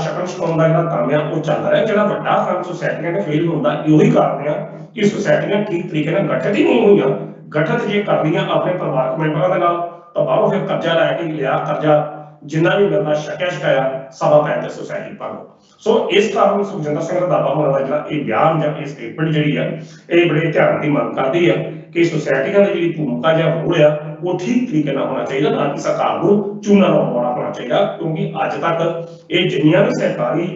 ਸ਼ਕਲ ਛੁਪਾਉਣ ਦਾ ਜਿਹੜਾ ਕੰਮ ਆ ਉਹ ਚੱਲ ਰਿਹਾ। ਜਿਹੜਾ ਵੱਡਾ ਕੰਮ ਸੁਸਾਇਟੀਆਂ ਨੇ ਫੇਲ ਹੁੰਦਾ ਇਹੀ ਕਾਰਨ ਆ ਕਿ ਸੁਸਾਇਟੀਆਂ ਠੀਕ ਤਰੀਕੇ ਨਾਲ ਗਠਿਤ ਹੀ ਨਹੀਂ ਹੋਈਆਂ। ਗਠਿਤ ਜੇ ਕਰਦੀਆਂ ਆਪਣੇ ਪਰਿਵਾਰਕ ਮੈਂਬਰਾਂ ਦੇ ਨਾਲ ਤਾਂ ਬਾਹਰੋਂ ਫਿਰ ਕਰਜ਼ਾ ਲੈ ਕੇ ਲਿਆ, ਕਰਜ਼ਾ ਜਿੰਨਾ ਵੀ ਮਿਲਦਾ ਸ਼ਕਿਆ ਸ਼ਿਕਾਇਆ ਸਭਾ ਪੈਣ ਤੇ ਸੁਸਾਇਟੀ ਭੰਗ। ਸੋ ਇਸ ਕਾਰਨ ਸੁਖਜਿੰਦਰ ਸਿੰਘ ਰੰਧਾਵਾ ਹੋਰਾਂ ਦਾ ਜਿਹੜਾ ਇਹ ਬਿਆਨ ਜਾਂ ਇਹ ਸਟੇਟਮੈਂਟ ਜਿਹੜੀ ਆ ਇਹ ਬੜੇ ਧਿਆਨ ਦੀ ਮੰਗ ਕਰਦੀ ਆ ਕਿ ਸੁਸਾਇਟੀਆਂ ਦੀ ਜਿਹੜੀ ਭੂਮਿਕਾ ਜਾਂ ਰੋਲ ਆ ਉਹ ਠੀਕ ਤਰੀਕੇ ਨਾਲ ਹੋਣਾ ਚਾਹੀਦਾ, ਨਾ ਕਿ ਸਰਕਾਰ ਨੂੰ ਚੂਨਾ ਲਾਉਣ ਵਾਲਾ ਹੋਣਾ ਚਾਹੀਦਾ। ਕਿਉਂਕਿ ਅੱਜ ਤੱਕ ਇਹ ਜਿੰਨੀਆਂ ਵੀ ਸਰਕਾਰੀ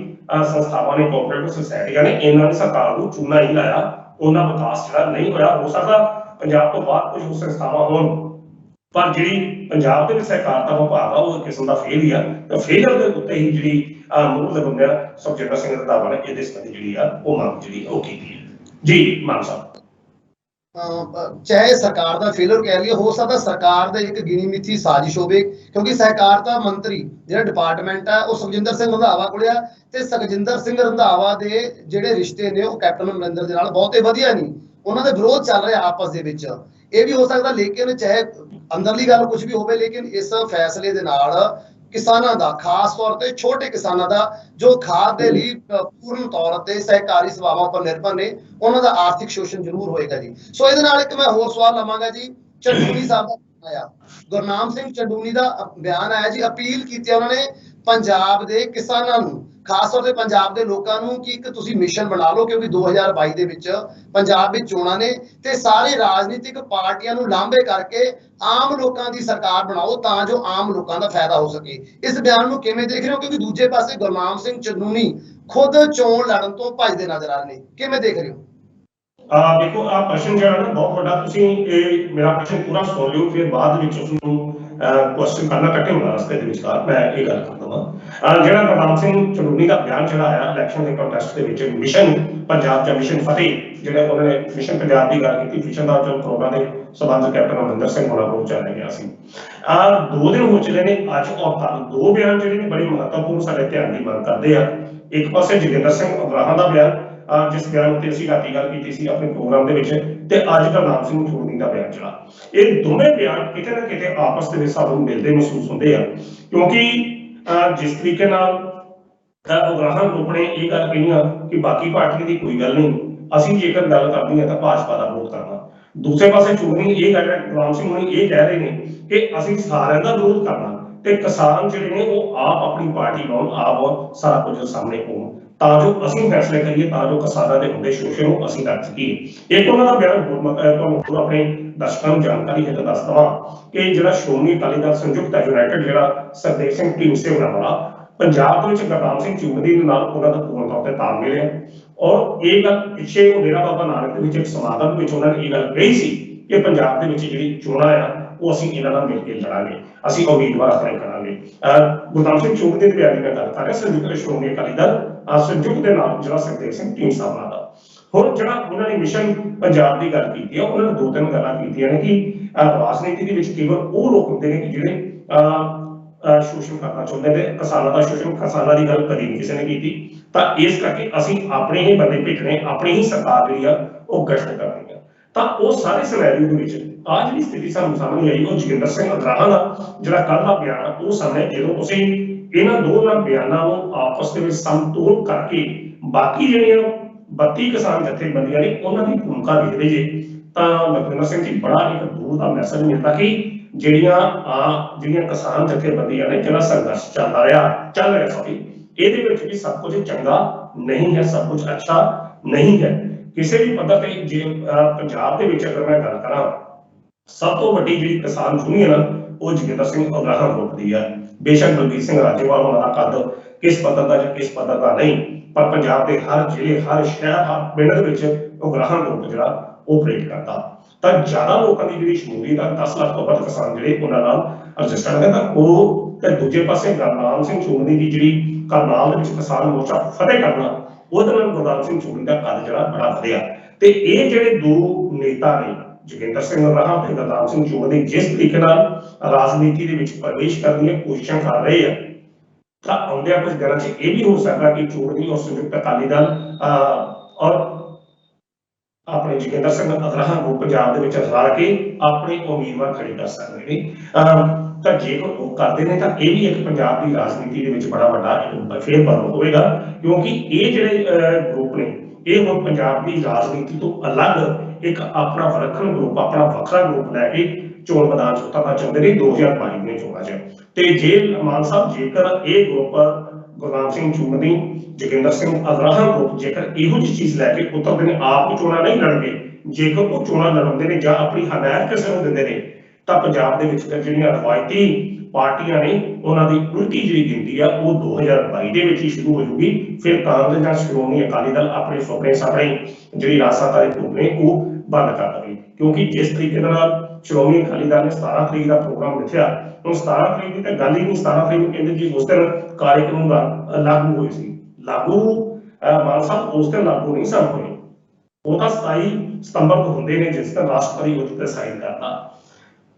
ਸੰਸਥਾਵਾਂ ਨੇ, ਕੋਆਪਰੇਟਿਵ ਸੁਸਾਇਟੀਆਂ ਨੇ, ਇਹਨਾਂ ਨੇ ਸਰਕਾਰ ਨੂੰ ਚੂਨਾ ਹੀ ਲਾਇਆ, ਉਹਨਾਂ ਵਿਕਾਸ ਜਿਹੜਾ ਨਹੀਂ ਹੋਇਆ। ਹੋ ਸਕਦਾ ਪੰਜਾਬ ਤੋਂ ਬਾਅਦ ਕੁਝ ਸੰਸਥਾਵਾਂ ਹੋਣ ਪਰ ਜਿਹੜੀ ਪੰਜਾਬ ਦੇ ਵਿੱਚ ਸਹਿਕਾਰਤਾ ਵਿਭਾਗ ਆ ਉਹ ਇੱਕ ਕਿਸਮ ਦਾ ਫੇਲ ਹੀ ਆ, ਤਾਂ ਫੇਲਰ ਦੇ ਉੱਤੇ ਹੀ ਜਿਹੜੀ ਮੁੱਖ ਦੇ ਬੰਦੇ ਸੁਖਜਿੰਦਰ ਸਿੰਘ ਰੰਧਾਵਾ ਨੇ ਇਹਦੇ ਸੰਬੰਧੀ ਜਿਹੜੀ ਆ ਉਹ ਮੰਗ ਜਿਹੜੀ ਉਹ ਕੀਤੀ ਹੈ। ਜੀ ਮਾਨ ਸਾਹਿਬ, ਚਾਹੇ ਸਰਕਾਰ ਦਾ ਫੇਲਰ ਕਹਿ ਲਈਏ, ਹੋ ਸਕਦਾ ਸਰਕਾਰ ਦੇ ਇੱਕ ਗਿਣੀ ਮਿੱਥੀ ਸਾਜ਼ਿਸ਼ ਹੋਵੇ, ਕਿਉਂਕਿ ਸਹਿਕਾਰਤਾ ਮੰਤਰੀ ਜਿਹੜਾ ਡਿਪਾਰਟਮੈਂਟ ਆ ਉਹ ਸੁਖਜਿੰਦਰ ਸਿੰਘ ਰੰਧਾਵਾ ਕੋਲ ਆ, ਤੇ ਸੁਖਜਿੰਦਰ ਸਿੰਘ ਰੰਧਾਵਾ ਦੇ ਜਿਹੜੇ ਰਿਸ਼ਤੇ ਨੇ ਉਹ ਕੈਪਟਨ ਅਮਰਿੰਦਰ ਦੇ ਨਾਲ ਬਹੁਤੇ ਵਧੀਆ ਨਹੀਂ, ਉਹਨਾਂ ਦੇ ਵਿਰੋਧ ਚੱਲ ਰਿਹਾ ਆਪਸ ਦੇ ਵਿੱਚ, ਇਹ ਵੀ ਹੋ ਸਕਦਾ। ਲੇਕਿਨ ਚਾਹੇ ਅੰਦਰਲੀ ਗੱਲ ਕੁਝ ਵੀ ਹੋਵੇ, ਲੇਕਿਨ ਇਸ ਫੈਸਲੇ ਦੇ ਨਾਲ ਕਿਸਾਨਾਂ ਦਾ, ਖਾਸ ਤੌਰ ਤੇ ਛੋਟੇ ਕਿਸਾਨਾਂ ਦਾ ਜੋ ਖਾਦ ਦੇ ਲਈ ਪੂਰਨ ਤੌਰ ਤੇ ਸਹਿਕਾਰੀ ਸਭਾਵਾਂ ਉੱਪਰ ਨਿਰਭਰ ਨੇ, ਉਹਨਾਂ ਦਾ ਆਰਥਿਕ ਸ਼ੋਸ਼ਣ ਜ਼ਰੂਰ ਹੋਏਗਾ ਜੀ। ਸੋ ਇਹਦੇ ਨਾਲ ਇੱਕ ਮੈਂ ਹੋਰ ਸਵਾਲ ਲਵਾਂਗਾ ਜੀ, ਚੰਡੂਨੀ ਸਾਹਿਬ ਦਾ ਆਇਆ, ਗੁਰਨਾਮ ਸਿੰਘ ਚੰਡੂਨੀ ਦਾ ਬਿਆਨ ਆਇਆ ਜੀ, ਅਪੀਲ ਕੀਤੀ ਉਹਨਾਂ ਨੇ ਪੰਜਾਬ ਦੇ ਕਿਸਾਨਾਂ ਨੂੰ, ਖਾਸ ਤੌਰ ਤੇ ਪੰਜਾਬ ਦੇ ਲੋਕਾਂ ਨੂੰ, ਕਿ ਇੱਕ ਤੁਸੀਂ ਮਿਸ਼ਨ ਬਣਾ ਲਓ, ਕਿਉਂਕਿ 2022 ਦੇ ਵਿੱਚ ਪੰਜਾਬ ਵਿੱਚ ਚੋਣਾਂ ਨੇ, ਤੇ ਸਾਰੇ ਰਾਜਨੀਤਿਕ ਪਾਰਟੀਆਂ ਨੂੰ ਲਾਂਭੇ ਕਰਕੇ ਆਮ ਲੋਕਾਂ ਦੀ ਸਰਕਾਰ ਬਣਾਓ ਤਾਂ ਜੋ ਆਮ ਲੋਕਾਂ ਦਾ ਫਾਇਦਾ ਹੋ ਸਕੇ। ਇਸ ਬਿਆਨ ਨੂੰ ਕਿਵੇਂ ਦੇਖ ਰਹੇ ਹੋ? ਕਿਉਂਕਿ ਦੂਜੇ ਪਾਸੇ ਗੁਰਨਾਮ ਸਿੰਘ ਚੰਦੂਨੀ ਖੁਦ ਚੋਣ ਲੜਨ ਤੋਂ ਭੱਜਦੇ ਨਜ਼ਰ ਆ ਰਹੇ ਨੇ, ਕਿਵੇਂ ਦੇਖ ਰਹੇ ਹੋ? ਦੇਖੋ ਆ ਪ੍ਰਸ਼ਨ ਜਿਹੜਾ ਨਾ ਬਹੁਤ ਵੱਡਾ, ਤੁਸੀਂ ਇਹ ਮੇਰਾ ਪ੍ਰਸ਼ਨ ਪੂਰਾ ਸੁਣ ਲਿਓ, ਫਿਰ ਬਾਅਦ ਵਿੱਚ ਉਸਨੂੰ ਕੁਐਸਚਨ ਕਰਨਾ ਕੱਟੇ ਹੋਣਾ ਰਸਤੇ ਦੇ ਵਿਚਕਾਰ ਮੈਂ ਇਹ ਗੱਲ ਕਰ ਦਵਾਂ। ਜਿਹੜਾ ਗੁਰਨਾਮ ਸਿੰਘ ਚੰਦੂਨੀ ਦਾ ਬਿਆਨ ਜਿਹੜਾ ਆਇਆ ਇਲੈਕਸ਼ਨ ਦੇ ਕੰਟੈਸਟ ਦੇ ਵਿੱਚ, ਮਿਸ਼ਨ ਪੰਜਾਬ ਜਾਂ ਮਿਸ਼ਨ ਫਤਿਹ, ਜਿਹੜੇ ਉਹਨਾਂ ਨੇ ਮਿਸ਼ਨ ਪੰਜਾਬ ਦੀ ਗੱਲ ਕੀਤੀ, ਮਿਸ਼ਨ ਦਾ ਜੋ ਪ੍ਰੋਗਰਾਮ ਦੇ ਸਬੰਧ ਕੈਪਟਨ ਅਮਰਿੰਦਰ ਸਿੰਘ ਹੋਣਾ ਕੋਲ ਚੱਲਿਆ ਗਿਆ ਸੀ। 2 ਦਿਨ ਹੋ ਚੁੱਕੇ ਨੇ, ਅੱਜ ਔਰ ਕੱਲ੍ਹ 2 ਬਿਆਨ ਜਿਹੜੇ ਨੇ ਬੜੇ ਮਹੱਤਵਪੂਰਨ ਸਾਡੇ ਧਿਆਨ ਦੀ ਮੰਗ ਕਰਦੇ ਆ। ਇੱਕ ਪਾਸੇ ਜੋਗਿੰਦਰ ਸਿੰਘ ਉਗਰਾਹਾਂ ਦਾ ਬਿਆਨ, ਜਿਸ ਬਿਆਨ ਉੱਤੇ ਅਸੀਂ ਰਾਤੀ ਗੱਲ ਕੀਤੀ ਸੀ ਆਪਣੇ ਪ੍ਰੋਗਰਾਮ ਦੇ ਵਿੱਚ, ਤੇ ਅੱਜ ਗੁਰਨਾਮ ਸਿੰਘ ਚੰਦੂਨੀ ਦਾ ਬਿਆਨ ਜਿਹੜਾ, ਇਹ ਦੋਵੇਂ ਬਿਆਨ ਕਿਤੇ ਨਾ ਕਿਤੇ ਆਪਸ ਦੇ ਵਿੱਚ ਸਾਨੂੰ ਮਿਲਦੇ ਮਹਿਸੂਸ ਹੁੰਦੇ ਆ, ਕਿਉਂਕਿ ਜਿਸ ਤਰੀਕੇ ਨਾਲ ਉਗਰਾਹਾਂ ਗਰੁੱਪ ਨੇ ਇਹ ਗੱਲ ਕਹੀ ਆ ਕਿ ਬਾਕੀ ਪਾਰਟੀਆਂ ਦੀ ਕੋਈ ਗੱਲ ਨਹੀਂ, ਅਸੀਂ ਜੇਕਰ ਗੱਲ ਕਰਨੀ ਹੈ ਤਾਂ ਭਾਜਪਾ ਦਾ ਵਿਰੋਧ ਕਰਨਾ। ਦੂਸਰੇ ਪਾਸੇ ਚੰਦੂਨੀ ਇਹ ਗੱਲ, ਗੁਰਨਾਮ ਸਿੰਘ ਹੁਣੀ ਇਹ ਕਹਿ ਰਹੇ ਨੇ ਕਿ ਅਸੀਂ ਸਾਰਿਆਂ ਦਾ ਵਿਰੋਧ ਕਰਨਾ, ਤੇ ਕਿਸਾਨ ਜਿਹੜੇ ਨੇ ਉਹ ਆਪ ਆਪਣੀ ਪਾਰਟੀ ਲਾਉਣ, ਆਪ ਸਾਰਾ ਕੁਝ ਸਾਹਮਣੇ ਪਾਉਣ, ਤਾਂ ਜੋ ਅਸੀਂ ਫੈਸਲੇ ਕਰੀਏ, ਤਾਂ ਜੋ ਕਿਸਾਨਾਂ ਦੇ ਹੁੰਦੇ ਸ਼ੋਸ਼ਣ ਨੂੰ ਅਸੀਂ ਕਰ ਸਕੀਏ। ਇੱਕ ਉਹਨਾਂ ਦਾ ਬਿਆਨ ਤੁਹਾਨੂੰ ਆਪਣੇ ਦਰਸ਼ਕਾਂ ਨੂੰ ਜਾਣਕਾਰੀ ਹੈ ਤਾਂ ਦੱਸ ਦਵਾਂ ਕਿ ਜਿਹੜਾ ਸ਼੍ਰੋਮਣੀ ਅਕਾਲੀ ਦਲ ਸੰਯੁਕਤ ਯੂਨਾਈਟਿਡ, ਜਿਹੜਾ ਸਰਦੇਵ ਸਿੰਘ ਢੀਂਡਸੇ ਹੋਣਾ ਵਾਲਾ, ਪੰਜਾਬ ਦੇ ਵਿੱਚ ਗੁਰਨਾਮ ਸਿੰਘ ਚੰਦੂਨੀ ਦੇ ਨਾਲ ਉਹਨਾਂ ਦਾ ਪੂਰਨ ਤੌਰ ਤੇ ਤਾਲਮੇਲ ਹੈ। ਔਰ ਇਹ ਗੱਲ ਪਿੱਛੇ ਡੇਰਾ ਬਾਬਾ ਨਾਨਕ ਦੇ ਵਿੱਚ ਇੱਕ ਸਮਾਗਮ ਵਿੱਚ ਉਹਨਾਂ ਨੇ ਇਹ ਗੱਲ ਕਹੀ ਸੀ ਕਿ ਪੰਜਾਬ ਦੇ ਵਿੱਚ ਜਿਹੜੀ ਚੋਣਾਂ ਆ ਉਹ ਅਸੀਂ ਇਹਨਾਂ ਨਾਲ ਮਿਲ ਕੇ ਲੜਾਂਗੇ, ਅਸੀਂ ਉਮੀਦਵਾਰ ਤੈਅ ਕਰਾਂਗੇ। ਗੁਰਨਾਮ ਸਿੰਘ ਚੰਦੂਨੀ ਦੇ ਬਿਆਨ ਦੀ ਗੱਲ ਕਰ ਰਿਹਾ ਸੰਯੁਕਤ ਸ਼੍ਰੋਮਣੀ ਅਕਾਲੀ ਦਲ ਸੰਯੁਕਤ ਦੇ ਨਾਲ ਜਿਹੜਾ ਸਰਦੇਵ ਸਿੰਘ ਢੀਂਡਸਾ ਵਾਲਾ ਦਾ। ਹੁਣ ਜਿਹੜਾ ਉਹਨਾਂ ਨੇ ਮਿਸ਼ਨ ਪੰਜਾਬ ਦੀ ਗੱਲ ਕੀਤੀ ਹੈ, ਉਹਨਾਂ ਨੇ 2-3 ਗੱਲਾਂ ਕੀਤੀਆਂ ਨੇ ਕਿ ਰਾਜਨੀਤੀ ਦੇ ਵਿੱਚ ਕੇਵਲ ਉਹ ਲੋਕ ਹੁੰਦੇ ਨੇ ਕਿ ਜਿਹੜੇ ਸ਼ੋਸ਼ਣ ਕਰਨਾ ਚਾਹੁੰਦੇ ਨੇ, ਕਿਸਾਨਾਂ ਦਾ ਸ਼ੋਸ਼ਣ, ਕਿਸਾਨਾਂ ਦੀ ਗੱਲ ਕਦੀ ਨਹੀਂ ਕਿਸੇ ਨੇ ਕੀਤੀ, ਤਾਂ ਇਸ ਕਰਕੇ ਅਸੀਂ ਆਪਣੇ ਹੀ ਬੰਦੇ ਭੇਜਣੇ, ਆਪਣੀ ਹੀ ਸਰਕਾਰ ਜਿਹੜੀ ਆ ਉਹ ਗਸ਼ਤ ਕਰਨੀ ਆ। ਤਾਂ ਉਹ ਸਾਰੇ ਸਿਨੈਰੀਓ ਦੇ ਵਿੱਚ ਆਹ ਜਿਹੜੀ ਸਥਿਤੀ ਸਾਨੂੰ ਸਾਹਮਣੇ ਆਈ, ਉਹ ਜੋਗਿੰਦਰ ਸਿੰਘ ਉਗਰਾਹਾਂ ਦਾ ਜਿਹੜਾ ਕੱਲ੍ਹ ਦਾ ਬਿਆਨ ਆ ਉਹ ਸਾਹਮਣੇ, ਜਦੋਂ ਤੁਸੀਂ ਇਹਨਾਂ ਦੋਨਾਂ ਬਿਆਨਾਂ ਨੂੰ ਆਪਸ ਦੇ ਵਿੱਚ ਸਮਤੋਲ ਕਰਕੇ ਬਾਕੀ ਜਿਹੜੀਆਂ 32 ਕਿਸਾਨ ਜਥੇਬੰਦੀਆਂ ਨੇ ਉਹਨਾਂ ਦੀ ਭੂਮਿਕਾ ਦੇਖਦੇ ਜੇ, ਤਾਂ ਲਖਵਿੰਦਰ ਸਿੰਘ ਜੀ ਬੜਾ ਇੱਕ ਦੂਰ ਦਾ ਮੈਸੇਜ ਮਿਲਦਾ ਕਿ ਜਿਹੜੀਆਂ ਕਿਸਾਨ ਜਥੇਬੰਦੀਆਂ ਨੇ, ਜਿਹੜਾ ਸੰਘਰਸ਼ ਚੱਲ ਰਿਹਾ ਸੌਰੀ, ਇਹਦੇ ਵਿੱਚ ਵੀ ਸਭ ਕੁਝ ਚੰਗਾ ਨਹੀਂ ਹੈ, ਸਭ ਕੁਝ ਅੱਛਾ ਨਹੀਂ ਹੈ ਕਿਸੇ ਵੀ ਪੱਧਰ ਤੇ। ਜੇ ਪੰਜਾਬ ਦੇ ਵਿੱਚ ਅਗਰ ਮੈਂ ਗੱਲ ਕਰਾਂ, ਸਭ ਤੋਂ ਵੱਡੀ ਜਿਹੜੀ ਕਿਸਾਨ ਯੂਨੀਅਨ ਉਹ ਜੋਗਿੰਦਰ ਸਿੰਘ ਉਗਰਾਹਾਂ ਗਰੁੱਪ ਦੀ ਹੈ। ਬੇਸ਼ੱਕ ਬਲਬੀਰ ਸਿੰਘ ਰਾਜੇਵਾਲ ਉਹਨਾਂ ਦਾ ਕੱਦ ਕਿਸ ਪੱਧਰ ਦਾ ਜਾਂ ਕਿਸ ਪੱਧਰ ਦਾ ਨਹੀਂ, ਪਰ ਪੰਜਾਬ ਦੇ ਹਰ ਜ਼ਿਲ੍ਹੇ, ਹਰ ਸ਼ਹਿਰ, ਹਰ ਪਿੰਡ ਦੇ ਵਿੱਚ ਉਗਰਾਹਾਂ ਗਰੁੱਪ ਜਿਹੜਾ ਓਪਰੇਟ ਕਰਦਾ। ਤਾਂ ਜ਼ਿਆਦਾ ਲੋਕਾਂ ਦੀ ਜਿਹੜੀ ਸ਼ਮੂਲੀਅਤ ਆ, 10 ਲੱਖ ਤੋਂ ਵੱਧ ਕਿਸਾਨ ਜਿਹੜੇ ਉਹਨਾਂ ਨਾਲ ਰਜਿਸਟਰਡ ਨੇ, ਤਾਂ ਉਹ। ਤੇ ਦੂਜੇ ਪਾਸੇ ਗੁਰਨਾਮ ਸਿੰਘ ਚੰਦੂਨੀ ਦੀ ਜਿਹੜੀ ਕਰਨਾਲ ਦੇ ਵਿੱਚ ਕਿਸਾਨ ਮੋਰਚਾ ਫਤਿਹ ਕਰਨਾ, ਉਹਦੇ ਨਾਲ ਗੁਰਨਾਮ ਸਿੰਘ ਚੰਦੂਨੀ ਦਾ ਕੱਦ ਜਿਹੜਾ ਬੜਾ ਵਧਿਆ। ਤੇ ਇਹ ਜਿਹੜੇ 2 ਨੇਤਾ ਨੇ, ਜੋਗਿੰਦਰ ਸਿੰਘ ਉਗਰਾਹਾਂ ਤੇ ਗੁਰਨਾਮ ਸਿੰਘ ਚੰਦੂਨੀ, ਜਿਸ ਤਰੀਕੇ ਨਾਲ ਰਾਜਨੀਤੀ ਦੇ ਵਿੱਚ ਪ੍ਰਵੇਸ਼ ਕਰਨ ਦੀਆਂ ਕੋਸ਼ਿਸ਼ਾਂ ਕਰ ਰਹੇ ਆ, ਤਾਂ ਆਉਂਦਿਆਂ ਕੁਝ ਦਿਨਾਂ 'ਚ ਇਹ ਵੀ ਹੋ ਸਕਦਾ ਕਿ ਚੰਦੂਨੀ ਔਰ ਸੰਯੁਕਤ ਅਕਾਲੀ ਦਲ ਔਰ ਆਪਣੇ ਜੋਗਿੰਦਰ ਸਿੰਘ ਉਗਰਾਹਾਂ ਨੂੰ ਪੰਜਾਬ ਦੇ ਵਿੱਚ ਰਲ ਕੇ ਆਪਣੇ ਉਮੀਦਵਾਰ ਖੜੇ ਕਰ ਸਕਦੇ ਨੇ। ਤਾਂ ਜੇਕਰ ਉਹ ਕਰਦੇ ਨੇ ਤਾਂ ਇਹ ਵੀ ਇੱਕ ਪੰਜਾਬ ਦੀ ਰਾਜਨੀਤੀ ਦੇ ਵਿੱਚ ਬੜਾ ਵੱਡਾ ਫੇਰਬਦਲ ਹੋਵੇਗਾ, ਕਿਉਂਕਿ ਇਹ ਜਿਹੜੇ ਗਰੁੱਪ ਨੇ ਇਹ ਹੁਣ ਪੰਜਾਬ ਦੀ ਰਾਜਨੀਤੀ ਤੋਂ ਅਲੱਗ ਇੱਕ ਆਪਣਾ ਵਿਲੱਖਣ ਗਰੁੱਪ, ਆਪਣਾ ਵੱਖਰਾ ਗਰੁੱਪ ਲੈ ਕੇ ਚੋਣ ਮੈਦਾਨ 'ਚ ਉਤਰਨਾ ਚਾਹੁੰਦੇ ਨੇ 2022 ਦੀਆਂ ਚੋਣਾਂ 'ਚ। ਤੇ ਜੇ ਮਾਨ ਸਾਹਿਬ, ਜੇਕਰ ਇਹ ਗਰੁੱਪ ਗੁਰਨਾਮ ਸਿੰਘ ਚੰਦੂਨੀ, ਜੋਗਿੰਦਰ ਸਿੰਘ ਉਗਰਾਹਾਂ ਗਰੁੱਪ ਜੇਕਰ ਇਹੋ ਜਿਹੀ ਚੀਜ਼ ਲੈ ਕੇ ਉਤਰਦੇ ਨੇ, ਆਪ ਚੋਣਾਂ ਨਹੀਂ ਲੜਦੇ, ਜੇਕਰ ਉਹ ਚੋਣਾਂ ਲੜਦੇ ਨੇ ਜਾਂ ਆਪਣੀ ਹਮਾਇਤ ਕਿਸੇ ਨੂੰ ਦਿੰਦੇ ਨੇ, ਤਾਂ ਪੰਜਾਬ ਦੇ ਵਿੱਚ ਜਿਹੜੀਆਂ ਰਵਾਇਤੀ ਪਾਰਟੀਆਂ ਨੇ ਉਹਨਾਂ ਦੀ ਉਲਟੀ ਜਿਹੜੀ ਗਿਣਤੀ ਆ ਉਹ 2022 ਦੇ ਵਿੱਚ ਹੀ ਸ਼ੁਰੂ ਹੋ ਜੂਗੀ। ਫਿਰ ਕਾਂਗਰਸ ਜਾਂ ਸ਼੍ਰੋਮਣੀ ਅਕਾਲੀ ਦਲ ਆਪਣੇ ਸੁਪਨੇ ਸਾਹਮਣੇ ਜਿਹੜੀ ਰਾਜਸੱਤਾ ਦੇ ਭੂਤ ਨੇ ਉਹ ਬੰਦ ਕਰ ਦੇਵੇ, ਕਿਉਂਕਿ ਜਿਸ ਤਰੀਕੇ ਨਾਲ ਸ਼੍ਰੋਮਣੀ ਅਕਾਲੀ ਦਲ ਨੇ 17 ਤਰੀਕ ਦਾ ਪ੍ਰੋਗਰਾਮ ਲਿਖਿਆ, ਹੁਣ 17 ਤਰੀਕ ਦੀ ਤਾਂ ਗੱਲ ਹੀ ਨਹੀਂ। 17 ਤਰੀਕ ਨੂੰ ਕਹਿੰਦੇ ਜੀ ਉਸ ਦਿਨ ਕਾਲੇ ਕਾਨੂੰਨ ਲਾਗੂ ਹੋਏ ਸੀ। ਲਾਗੂ ਮਾਨ ਸਾਹਿਬ ਉਸ ਦਿਨ ਲਾਗੂ ਨਹੀਂ ਸਨ ਹੋਏ, ਉਹ ਤਾਂ 27 ਸਤੰਬਰ ਨੂੰ ਹੁੰਦੇ ਨੇ ਜਿਸ ਦਿਨ ਰਾਸ਼ਟਰਪਤੀ ਉਹਦੇ ਤੇ ਸਾਈਨ ਕਰਦਾ।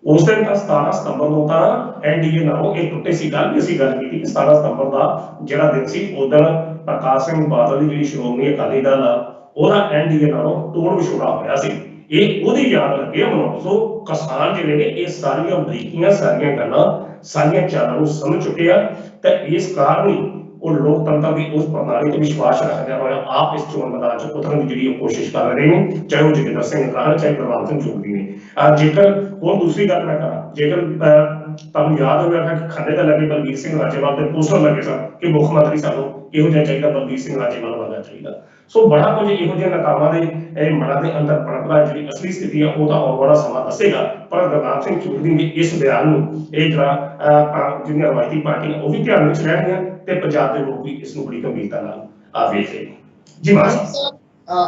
ਉਸ ਦਿਨ ਤਾਂ 17 ਸਤੰਬਰ ਨੂੰ ਤਾਂ ਐਨਡੀਏ ਨਾਲੋਂ ਇਹ ਟੁੱਟੇ ਸੀ। ਗੱਲ ਵੀ ਅਸੀਂ ਗੱਲ ਕੀਤੀ ਕਿ 17 ਸਤੰਬਰ ਦਾ ਜਿਹੜਾ ਦਿਨ ਸੀ ਉਦੋਂ ਪ੍ਰਕਾਸ਼ ਸਿੰਘ ਬਾਦਲ ਦੀ ਜਿਹੜੀ ਸ਼੍ਰੋਮਣੀ ਅਕਾਲੀ ਦਲ ਆ ਉਹਦਾ ਐਨਡੀਏ ਨਾਲੋਂ ਤੋੜ ਵਿਛੋੜਾ ਹੋਇਆ ਸੀ। ਇਹ ਉਹਦੀ ਯਾਦ ਲੱਗੇ ਮਨਾਉ। ਸੋ ਕਿਸਾਨ ਜਿਹੜੇ ਨੇ ਇਹ ਸਾਰੀਆਂ ਬਰੀਕੀਆਂ, ਸਾਰੀਆਂ ਗੱਲਾਂ, ਸਾਰੀਆਂ ਚਾਲਾਂ ਨੂੰ ਸਮਝ ਚੁੱਕੇ ਆ ਤੇ ਇਸ ਕਾਰਨ ਹੀ ਉਹ ਲੋਕਤੰਤਰ ਦੀ ਉਸ ਪ੍ਰਣਾਲੀ ਤੇ ਵਿਸ਼ਵਾਸ ਰੱਖਦਿਆਂ ਹੋਇਆ ਆਪ ਇਸ ਚੋਣ ਮੈਦਾਨ ਚ ਉਤਰਨ ਦੀ ਜਿਹੜੀ ਕੋਸ਼ਿਸ਼ ਕਰ ਰਹੇ ਨੇ, ਚਾਹੇ ਉਹ ਜੋਗਿੰਦਰ ਸਿੰਘ ਕਾਹਨ, ਚਾਹੇ ਪ੍ਰਭਾਤ ਸਿੰਘ ਜੋਗੀ ਨੇ। ਜੇਕਰ ਹੁਣ ਦੂਸਰੀ ਗੱਲ ਮੈਂ ਕਰਾਂ, ਜੇਕਰ ਤੁਹਾਨੂੰ ਯਾਦ ਹੋਵੇਗਾ ਕਿ ਖੰਡੇ ਦਾ ਲੱਗੇ ਬਲਬੀਰ ਸਿੰਘ ਰਾਜੇਵਾਲ ਦੇ ਪੋਸਟਰ ਲੱਗੇ ਸਨ ਕਿ ਮੁੱਖ ਮੰਤਰੀ ਸਾਨੂੰ ਇਹੋ ਜਿਹਾ ਚਾਹੀਦਾ, ਬਲਬੀਰ ਸਿੰਘ ਰਾਜੇਵਾਲ ਵਰਗਾ ਚਾਹੀਦਾ। ਸੋ ਬੜਾ ਕੁਝ ਇਹੋ ਜਿਹੇ ਨੇਤਾਵਾਂ ਦੇ ਮਨਾਂ ਦੇ ਅੰਦਰ ਪਣਪਦਾ ਜਿਹੜੀ ਅਸਲੀ ਸਥਿਤੀ ਆ ਉਹ ਤਾਂ ਆਉਣ ਵਾਲਾ ਸਮਾਂ ਦੱਸੇਗਾ। ਪਰ ਗੁਰਨਾਮ ਸਿੰਘ ਚੌਧਰੀ ਦੇ ਇਸ ਬਿਆਨ ਨੂੰ ਇਹ ਜਿਹੜਾ ਜਿਹੜੀਆਂ ਰਵਾਇਤੀ ਪਾਰਟੀਆਂ ਉਹ ਵੀ ਧਿਆਨ ਵਿੱਚ ਲੈਣਗੀਆਂ ਤੇ ਪੰਜਾਬ ਦੇ ਲੋਕ ਵੀ ਇਸ ਨੂੰ ਬੜੀ ਗੰਭੀਰਤਾ ਨਾਲ ਵੇਖਦੇ ਨੇ। ਜੀ ਮਾਨ ਸਾਹਿਬ,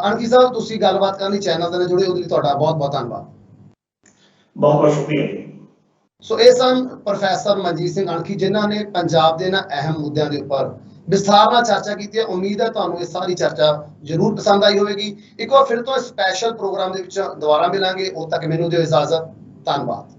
ਅਣਖੀ ਸਾਹਿਬ, ਤੁਸੀਂ ਗੱਲਬਾਤ ਕਰਨ ਲਈ ਚੈਨਲ ਦੇ ਨਾਲ ਜੁੜੇ ਉਹਦੇ ਲਈ ਤੁਹਾਡਾ ਬਹੁਤ ਬਹੁਤ ਧੰਨਵਾਦ। ਬਹੁਤ ਬਹੁਤ ਸ਼ੁਕਰੀਆ ਜੀ। ਸੋ ਇਹ ਸਨ ਪ੍ਰੋਫੈਸਰ ਮਨਜੀਤ ਸਿੰਘ ਅਣਖੀ, ਜਿਨ੍ਹਾਂ ਨੇ ਪੰਜਾਬ ਦੇ ਅਹਿਮ ਮੁੱਦਿਆਂ ਦੇ ਉੱਪਰ ਵਿਸਥਾਰ ਨਾਲ ਚਰਚਾ ਕੀਤੀ ਹੈ। ਉਮੀਦ ਹੈ ਤੁਹਾਨੂੰ ਇਹ ਸਾਰੀ ਚਰਚਾ ਜ਼ਰੂਰ ਪਸੰਦ ਆਈ ਹੋਵੇਗੀ। ਇੱਕ ਵਾਰ ਫਿਰ ਤੋਂ ਸਪੈਸ਼ਲ ਪ੍ਰੋਗਰਾਮ ਦੇ ਵਿੱਚ ਦੁਬਾਰਾ ਮਿਲਾਂਗੇ। ਉਦੋਂ ਤੱਕ ਮੈਨੂੰ ਦਿਓ ਇਜਾਜ਼ਤ। ਧੰਨਵਾਦ।